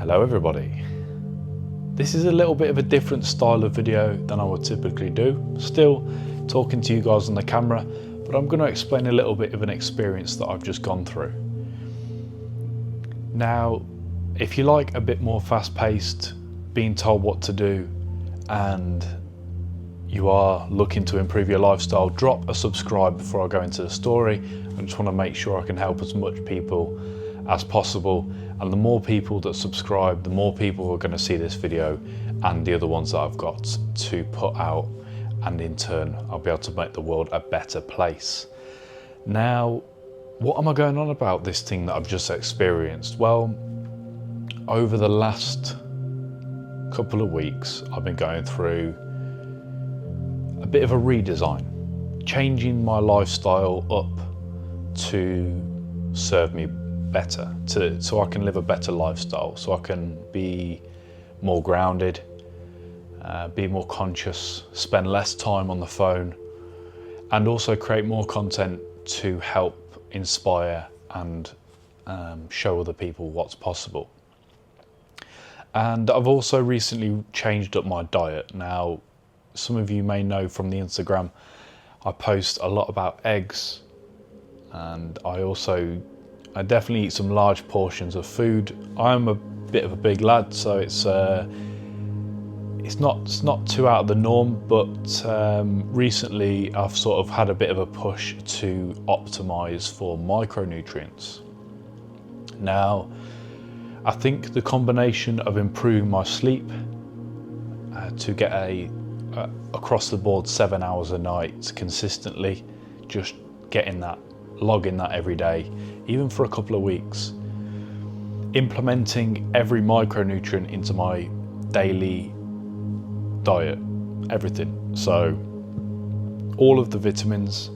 Hello everybody. This is a little bit of a different style of video than I would typically do. Still talking to you guys on the camera, but I'm going to explain a little bit of an experience that I've just gone through. Now, if you like a bit more fast-paced, being told what to do, and you are looking to improve your lifestyle, drop a subscribe before I go into the story. I just want to make sure I can help as much people as possible, and the more people that subscribe, the more people who are going to see this video and the other ones that I've got to put out, and in turn I'll be able to make the world a better place. Now, what am I going on about this thing that I've just experienced? Well, over the last couple of weeks I've been going through a bit of a redesign, changing my lifestyle up to serve me better, so I can live a better lifestyle, so I can be more grounded, be more conscious, spend less time on the phone, and also create more content to help inspire and show other people what's possible. And I've also recently changed up my diet. Now, some of you may know from the Instagram, I post a lot about eggs, and I definitely eat some large portions of food. I'm a bit of a big lad, so it's not too out of the norm, but recently I've sort of had a bit of a push to optimize for micronutrients. Now, I think the combination of improving my sleep to get across the board 7 hours a night consistently, just logging that every day, even for a couple of weeks, implementing every micronutrient into my daily diet, everything. So all of the vitamins,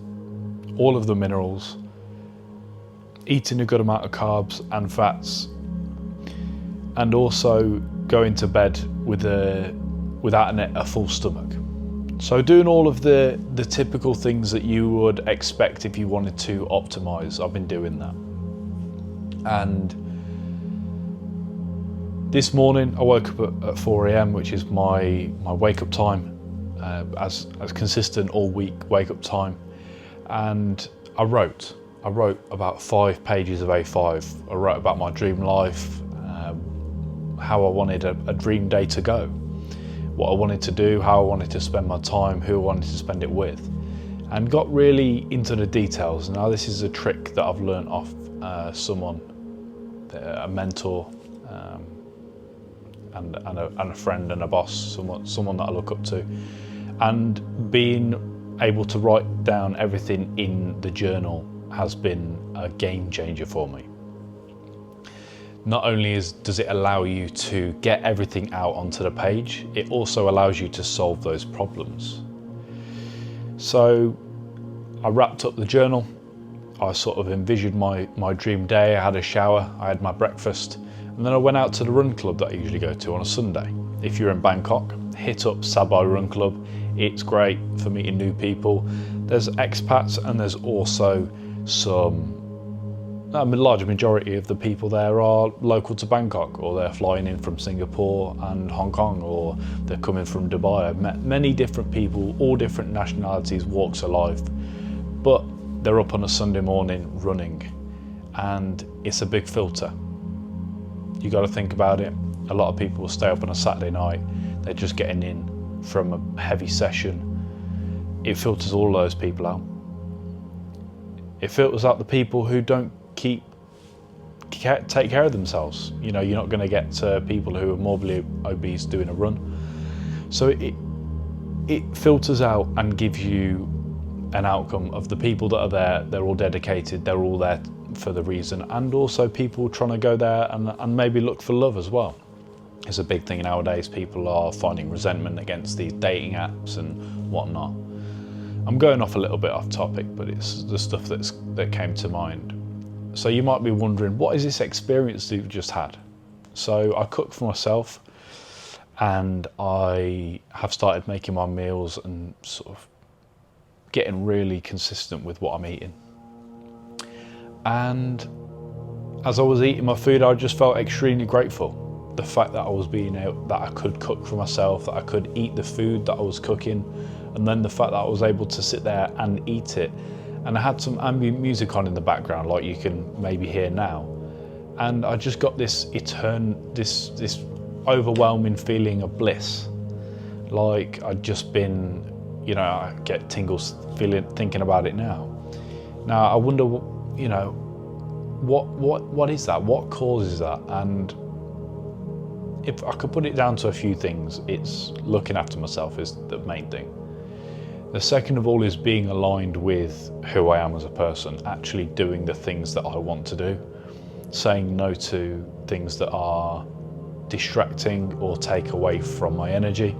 all of the minerals, eating a good amount of carbs and fats, and also going to bed without a full stomach. So doing all of the typical things that you would expect if you wanted to optimize, I've been doing that. And this morning I woke up at 4 a.m, which is my wake up time, as consistent all week wake up time. And I wrote about 5 pages of A5. I wrote about my dream life, how I wanted a dream day to go, what I wanted to do, how I wanted to spend my time, who I wanted to spend it with, and got really into the details. Now, this is a trick that I've learned off someone, a mentor, and a friend and a boss, someone that I look up to, and being able to write down everything in the journal has been a game changer for me. Not only does it allow you to get everything out onto the page, it also allows you to solve those problems. So I wrapped up the journal. I sort of envisioned my dream day. I had a shower, I had my breakfast, and then I went out to the run club that I usually go to on a Sunday. If you're in Bangkok, hit up Sabai Run Club. It's great for meeting new people. There's expats, and there's also a large majority of the people there are local to Bangkok, or they're flying in from Singapore and Hong Kong, or they're coming from Dubai. I've met many different people, all different nationalities, walks of life, but they're up on a Sunday morning running, and it's a big filter. You got to think about it. A lot of people will stay up on a Saturday night, they're just getting in from a heavy session. It filters all those people out. It filters out the people who don't take care of themselves. You know, you're not going to get people who are morbidly obese doing a run. So it filters out and gives you an outcome of the people that are there. They're all dedicated, they're all there for the reason, and also people trying to go there and maybe look for love as well. It's a big thing nowadays. People are finding resentment against these dating apps and whatnot. I'm going off a little bit off topic, but it's the stuff that came to mind. So you might be wondering, what is this experience that you've just had? So I cook for myself, and I have started making my meals and sort of getting really consistent with what I'm eating. And as I was eating my food, I just felt extremely grateful. the fact that I was being out, that I could cook for myself, that I could eat the food that I was cooking, and then the fact that I was able to sit there and eat it. And I had some ambient music on in the background, like you can maybe hear now. And I just got this this overwhelming feeling of bliss. Like I'd just been, you know, I get tingles thinking about it now. Now I wonder, you know, what is that? What causes that? And if I could put it down to a few things, it's looking after myself is the main thing. The second of all is being aligned with who I am as a person, actually doing the things that I want to do, saying no to things that are distracting or take away from my energy.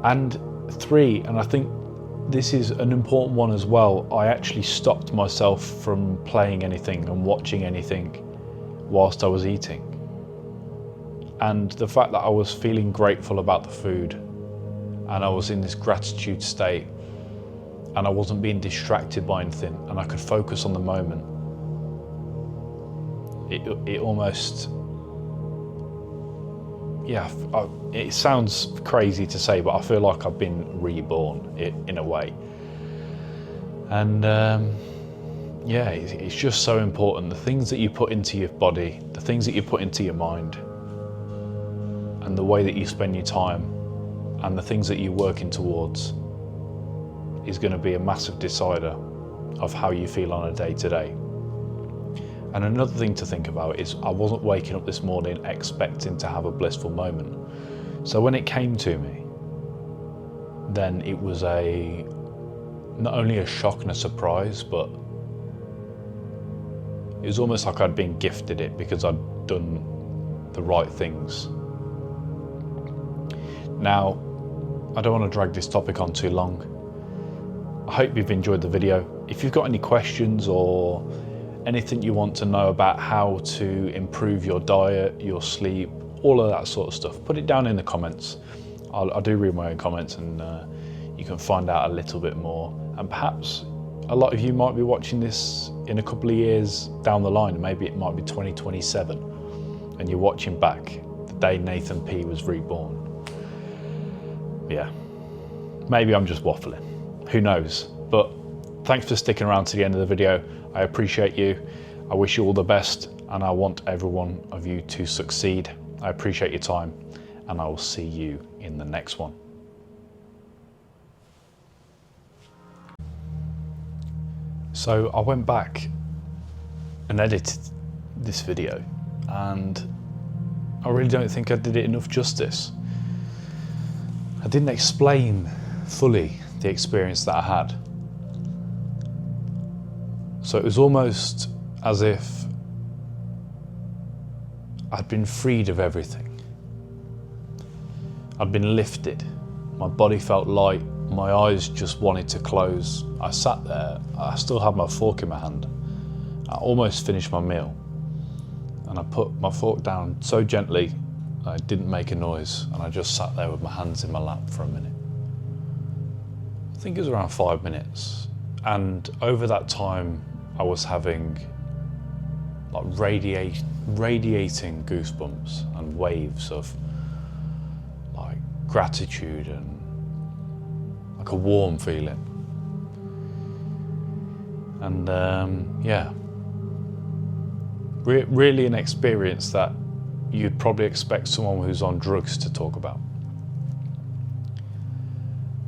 And three, and I think this is an important one as well, I actually stopped myself from playing anything and watching anything whilst I was eating. And the fact that I was feeling grateful about the food, and I was in this gratitude state, and I wasn't being distracted by anything, and I could focus on the moment. It almost, yeah, it sounds crazy to say, but I feel like I've been reborn in a way. And yeah, it's just so important. The things that you put into your body, the things that you put into your mind, and the way that you spend your time, and the things that you're working towards is going to be a massive decider of how you feel on a day-to-day. And another thing to think about is I wasn't waking up this morning expecting to have a blissful moment. So when it came to me, then it was not only a shock and a surprise, but it was almost like I'd been gifted it because I'd done the right things. Now, I don't want to drag this topic on too long. I hope you've enjoyed the video. If you've got any questions or anything you want to know about how to improve your diet, your sleep, all of that sort of stuff, put it down in the comments. I do read my own comments, and you can find out a little bit more. And perhaps a lot of you might be watching this in a couple of years down the line. Maybe it might be 2027 and you're watching back the day Nathan P was reborn. Yeah, maybe I'm just waffling, who knows. But thanks for sticking around to the end of the video. I appreciate you. I wish you all the best, and I want every one of you to succeed. I appreciate your time, and I will see you in the next one. So I went back and edited this video, and I really don't think I did it enough justice. I didn't explain fully the experience that I had. So it was almost as if I'd been freed of everything. I'd been lifted. My body felt light. My eyes just wanted to close. I sat there. I still had my fork in my hand. I almost finished my meal. And I put my fork down so gently I didn't make a noise, and I just sat there with my hands in my lap for a minute. I think it was around 5 minutes. And over that time, I was having like radiating goosebumps and waves of like gratitude and like a warm feeling. And yeah, really an experience that you'd probably expect someone who's on drugs to talk about.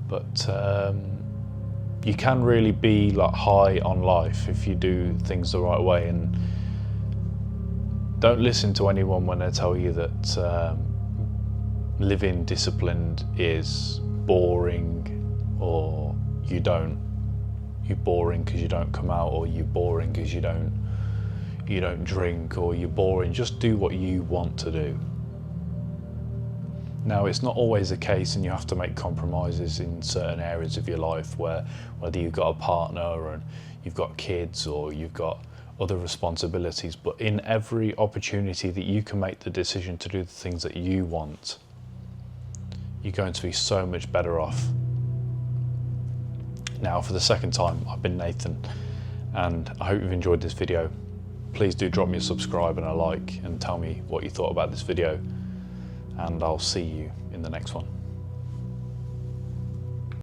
But you can really be like high on life if you do things the right way. And don't listen to anyone when they tell you that living disciplined is boring, or you're boring because you don't come out, or you're boring because you don't drink, or you're boring. Just do what you want to do. Now, it's not always the case, and you have to make compromises in certain areas of your life, where whether you've got a partner and you've got kids or you've got other responsibilities, but in every opportunity that you can make the decision to do the things that you want, you're going to be so much better off. Now, for the second time, I've been Nathan, and I hope you've enjoyed this video. please do drop me a subscribe and a like and tell me what you thought about this video, and I'll see you in the next one.